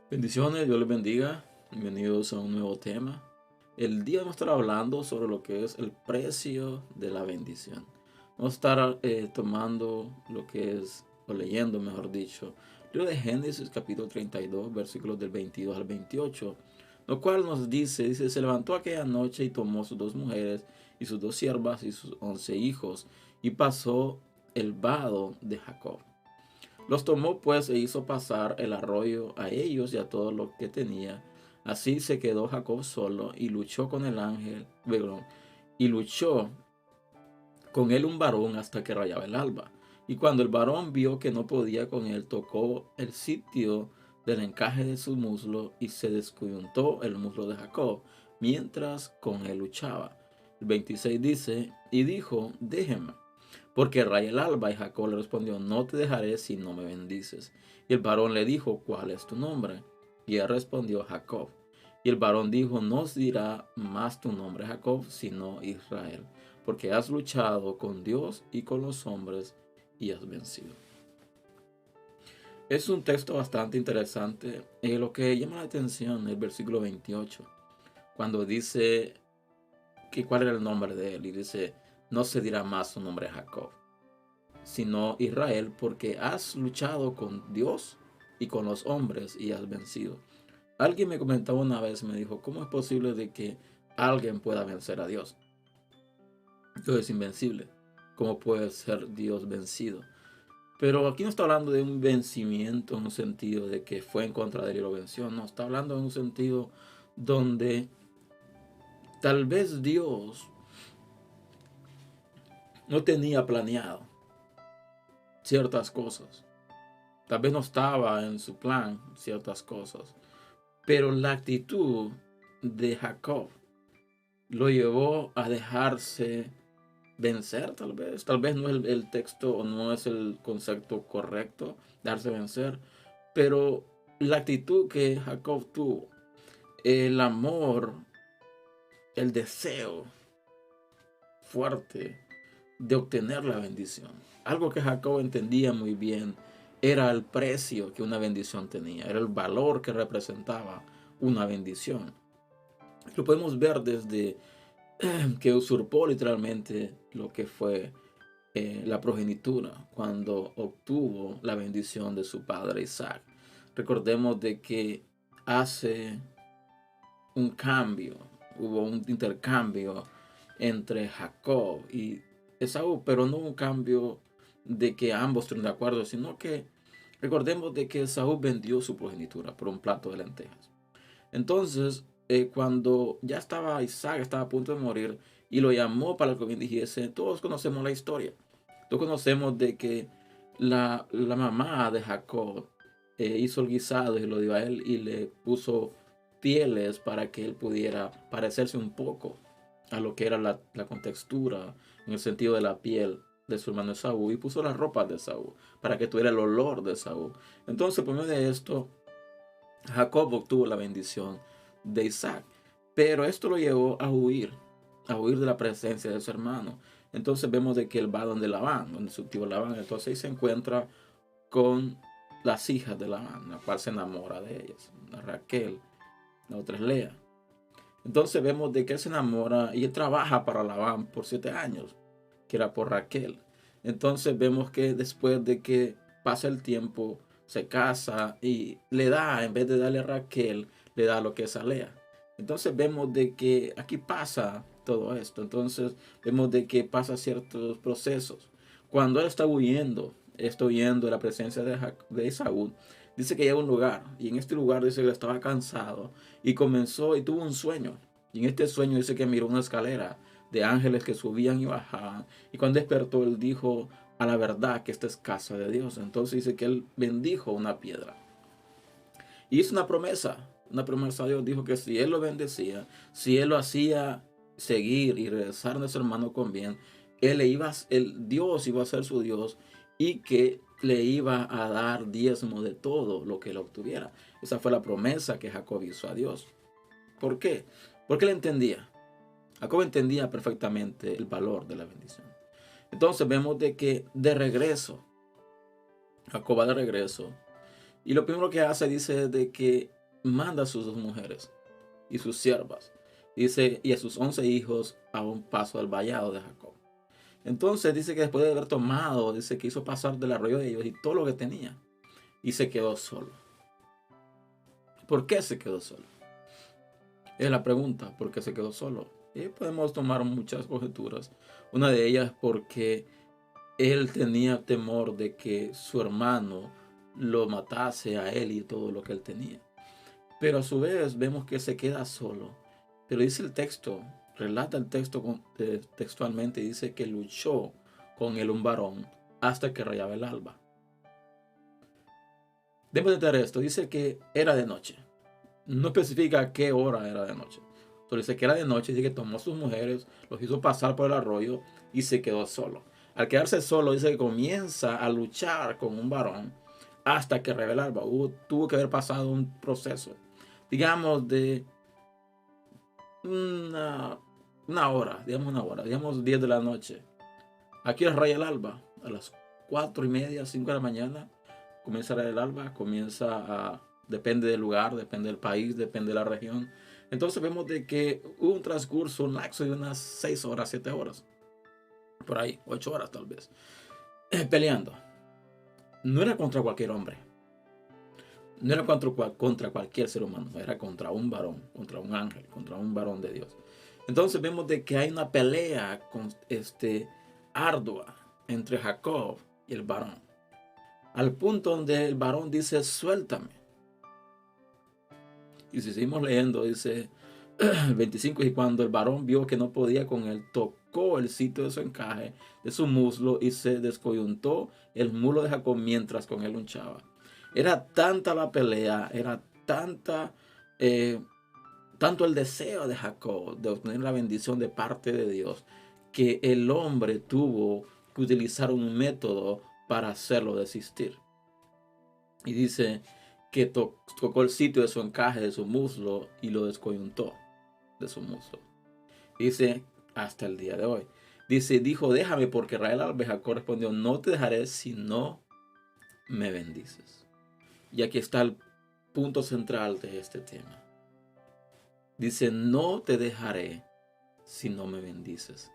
Bendiciones, Dios les bendiga. Bienvenidos a un nuevo tema. El día vamos a estar hablando sobre lo que es el precio de la bendición. Vamos a estar tomando lo que es, o leyendo, mejor dicho, el libro de Génesis, capítulo 32, versículos del 22 al 28, lo cual nos dice, se levantó aquella noche y tomó sus dos mujeres y sus dos siervas y sus 11 hijos y pasó el vado de Jacob. Los tomó pues e hizo pasar el arroyo a ellos y a todo lo que tenía. Así se quedó Jacob solo y luchó con el ángel, y luchó con él un varón hasta que rayaba el alba. Y cuando el varón vio que no podía con él, tocó el sitio del encaje de su muslo y se descoyuntó el muslo de Jacob, mientras con él luchaba. El 26 dice, y dijo, déjeme porque raya el alba. Y Jacob le respondió, no te dejaré si no me bendices. Y el varón le dijo, ¿cuál es tu nombre? Y él respondió, Jacob. Y el varón dijo, no os dirá más tu nombre Jacob, sino Israel, porque has luchado con Dios y con los hombres y has vencido. Es un texto bastante interesante. Lo que llama la atención es el versículo 28, cuando dice que cuál era el nombre de él, y dice, no se dirá más su nombre Jacob, sino Israel, porque has luchado con Dios y con los hombres y has vencido. Alguien me comentaba una vez, me dijo, ¿cómo es posible de que alguien pueda vencer a Dios? Dios es invencible. ¿Cómo puede ser Dios vencido? Pero aquí no está hablando de un vencimiento en un sentido de que fue en contra de él y lo venció. No, está hablando en un sentido donde tal vez Dios no tenía planeado ciertas cosas. Tal vez no estaba en su plan ciertas cosas. Pero la actitud de Jacob lo llevó a dejarse vencer, tal vez. Tal vez no es el texto o no es el concepto correcto, darse vencer. Pero la actitud que Jacob tuvo, el amor, el deseo fuerte de obtener la bendición. Algo que Jacob entendía muy bien era el precio que una bendición tenía, era el valor que representaba una bendición. Lo podemos ver desde que usurpó literalmente lo que fue la progenitura cuando obtuvo la bendición de su padre Isaac. Recordemos de que hace un cambio, hubo un intercambio entre Jacob y Esaú, pero no un cambio de que ambos estén de acuerdo, sino que recordemos de que Esaú vendió su progenitura por un plato de lentejas. Entonces, cuando ya estaba Isaac, estaba a punto de morir, y lo llamó para que dijese, todos conocemos la historia. Todos conocemos de que la mamá de Jacob hizo el guisado y lo dio a él y le puso pieles para que él pudiera parecerse un poco a lo que era la contextura en el sentido de la piel de su hermano Esaú, y puso las ropas de Esaú para que tuviera el olor de Esaú. Entonces, por medio de esto, Jacob obtuvo la bendición de Isaac, pero esto lo llevó a huir de la presencia de su hermano. Entonces vemos de que él va donde Labán, donde su tío Labán. Entonces ahí se encuentra con las hijas de Labán, la cual se enamora de ellas, una Raquel, la otra es Lea. Entonces vemos de que él se enamora y él trabaja para Labán por 7 años, que era por Raquel. Entonces vemos que después de que pasa el tiempo, se casa y le da, en vez de darle a Raquel, le da lo que es a Lea. Entonces vemos de que aquí pasa todo esto. Entonces vemos de que pasa ciertos procesos. Cuando él está huyendo de la presencia de Esaú, dice que llega a un lugar, y en este lugar dice que estaba cansado y comenzó y tuvo un sueño. Y en este sueño dice que miró una escalera de ángeles que subían y bajaban. Y cuando despertó, él dijo a la verdad que esta es casa de Dios. Entonces dice que él bendijo una piedra. Y hizo una promesa a Dios. Dijo que si él lo bendecía, si él lo hacía seguir y regresar a su hermano con bien, Dios iba a ser su Dios y que le iba a dar diezmo de todo lo que él obtuviera. Esa fue la promesa que Jacob hizo a Dios. ¿Por qué? Porque él entendía. Jacob entendía perfectamente el valor de la bendición. Entonces vemos de que de regreso, Jacob va de regreso. Y lo primero que hace dice de que manda a sus 2 mujeres y sus siervas. Dice, y a sus 11 hijos a un paso del vallado de Jacob. Entonces dice que después de haber tomado, dice que hizo pasar del arroyo de ellos y todo lo que tenía. Y se quedó solo. ¿Por qué se quedó solo? Es la pregunta, ¿por qué se quedó solo? Y podemos tomar muchas conjeturas. Una de ellas porque él tenía temor de que su hermano lo matase a él y todo lo que él tenía. Pero a su vez vemos que se queda solo. Pero dice el texto, relata el texto textualmente, dice que luchó con él un varón hasta que rayaba el alba. Debemos entender esto, dice que era de noche. No especifica a qué hora era de noche. Entonces dice que era de noche, dice que tomó a sus mujeres, los hizo pasar por el arroyo y se quedó solo. Al quedarse solo, dice que comienza a luchar con un varón hasta que rayaba el alba. Tuvo que haber pasado un proceso, digamos, de una hora, digamos 10 de la noche. Aquí raya el alba, a las 4:30, 5 de la mañana, comienza a rayar el alba, depende del lugar, depende del país, depende de la región. Entonces vemos de que hubo un transcurso, un lapso de unas 6 horas, 7 horas, por ahí, 8 horas tal vez, peleando. No era contra cualquier hombre, no era contra cualquier ser humano, era contra un varón, contra un ángel, contra un varón de Dios. Entonces vemos de que hay una pelea ardua entre Jacob y el varón, al punto donde el varón dice, suéltame. Y si seguimos leyendo, dice el 25, y cuando el varón vio que no podía con él, tocó el sitio de su encaje, de su muslo, y se descoyuntó el muslo de Jacob mientras con él luchaba. Era tanta la pelea, era tanto el deseo de Jacob de obtener la bendición de parte de Dios, que el hombre tuvo que utilizar un método para hacerlo desistir. Y dice que tocó el sitio de su encaje, de su muslo, y lo descoyuntó de su muslo. Dice, hasta el día de hoy. Dijo, déjame porque Rael Jacob respondió, no te dejaré si no me bendices. Y aquí está el punto central de este tema. Dice, no te dejaré si no me bendices.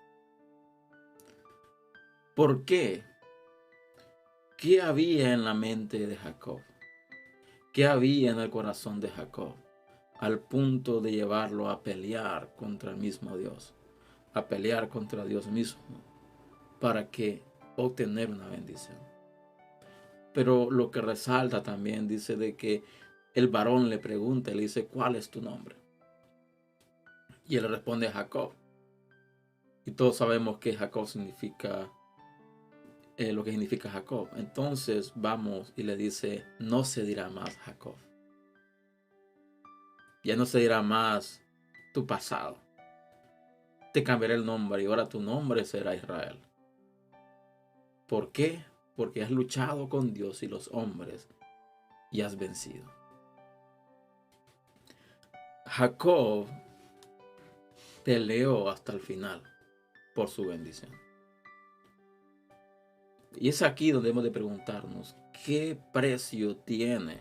¿Por qué? ¿Qué había en la mente de Jacob? ¿Qué había en el corazón de Jacob? Al punto de llevarlo a pelear contra el mismo Dios, a pelear contra Dios mismo, para que obtener una bendición. Pero lo que resalta también dice de que el varón le pregunta, le dice, ¿cuál es tu nombre? Y él responde, Jacob. Y todos sabemos que Jacob significa lo que significa Jacob. Entonces vamos y le dice, no se dirá más Jacob. Ya no se dirá más tu pasado. Te cambiaré el nombre y ahora tu nombre será Israel. ¿Por qué? Porque has luchado con Dios y los hombres y has vencido. Jacob peleó hasta el final por su bendición. Y es aquí donde hemos de preguntarnos, ¿qué precio tiene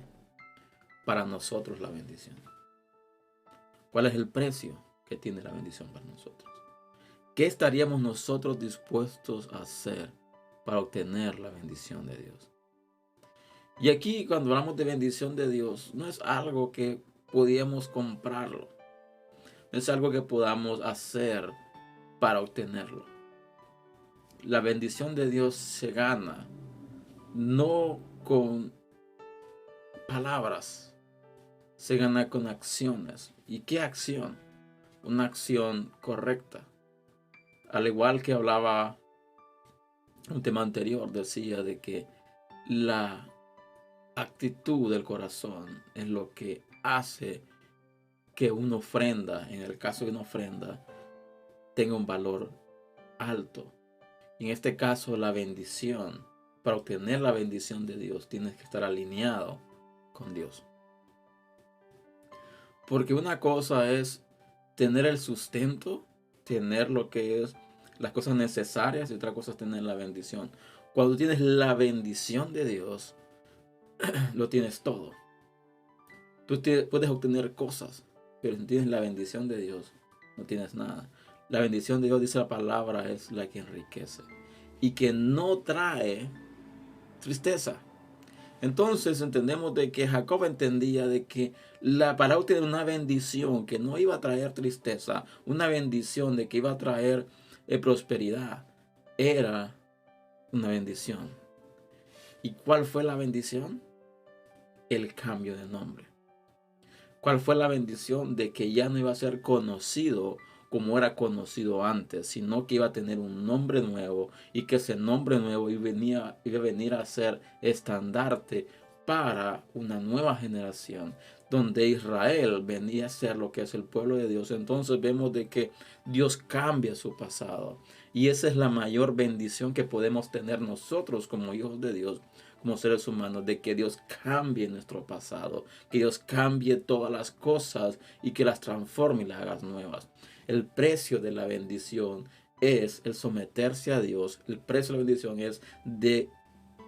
para nosotros la bendición? ¿Cuál es el precio que tiene la bendición para nosotros? ¿Qué estaríamos nosotros dispuestos a hacer para obtener la bendición de Dios? Y aquí cuando hablamos de bendición de Dios, no es algo que podíamos comprarlo. No es algo que podamos hacer para obtenerlo. La bendición de Dios se gana no con palabras, se gana con acciones. ¿Y qué acción? Una acción correcta. Al igual que hablaba un tema anterior, decía de que la actitud del corazón es lo que hace que una ofrenda, en el caso de una ofrenda, tenga un valor alto. En este caso, la bendición, para obtener la bendición de Dios, tienes que estar alineado con Dios. Porque una cosa es tener el sustento, tener lo que es las cosas necesarias, y otra cosa es tener la bendición. Cuando tienes la bendición de Dios, lo tienes todo. Puedes obtener cosas, pero si tienes la bendición de Dios, no tienes nada. La bendición de Dios, dice la palabra, es la que enriquece y que no trae tristeza. Entonces entendemos de que Jacob entendía de que para obtener una bendición que no iba a traer tristeza, una bendición de que iba a traer prosperidad, era una bendición. ¿Y cuál fue la bendición? El cambio de nombre. ¿Cuál fue la bendición? De que ya no iba a ser conocido como era conocido antes, sino que iba a tener un nombre nuevo y que ese nombre nuevo iba a venir a ser estandarte para una nueva generación, donde Israel venía a ser lo que es el pueblo de Dios. Entonces vemos de que Dios cambia su pasado y esa es la mayor bendición que podemos tener nosotros como hijos de Dios, como seres humanos, de que Dios cambie nuestro pasado, que Dios cambie todas las cosas y que las transforme y las haga nuevas. El precio de la bendición es el someterse a Dios. El precio de la bendición es de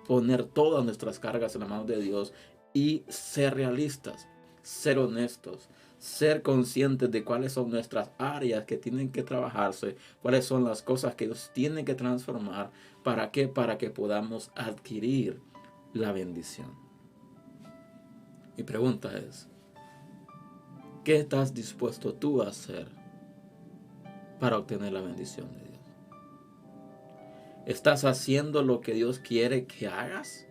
poner todas nuestras cargas en las manos de Dios y ser realistas, ser honestos, ser conscientes de cuáles son nuestras áreas que tienen que trabajarse, cuáles son las cosas que Dios tiene que transformar. ¿Para qué? Para que podamos adquirir la bendición. Mi pregunta es, ¿qué estás dispuesto tú a hacer para obtener la bendición de Dios? ¿Estás haciendo lo que Dios quiere que hagas?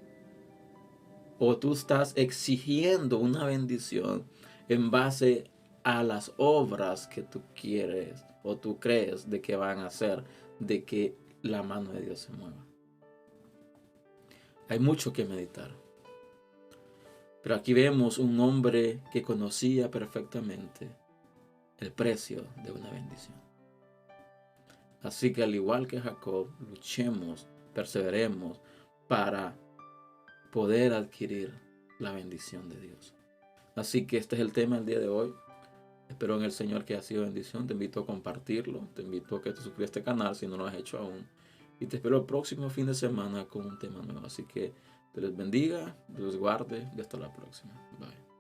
¿O tú estás exigiendo una bendición en base a las obras que tú quieres o tú crees de que van a hacer de que la mano de Dios se mueva? Hay mucho que meditar. Pero aquí vemos un hombre que conocía perfectamente el precio de una bendición. Así que al igual que Jacob, luchemos, perseveremos para poder adquirir la bendición de Dios. Así que este es el tema del día de hoy. Espero en el Señor que ha sido bendición. Te invito a compartirlo. Te invito a que te suscribas a este canal si no lo has hecho aún. Y te espero el próximo fin de semana con un tema nuevo. Así que Dios les bendiga, Dios guarde y hasta la próxima. Bye.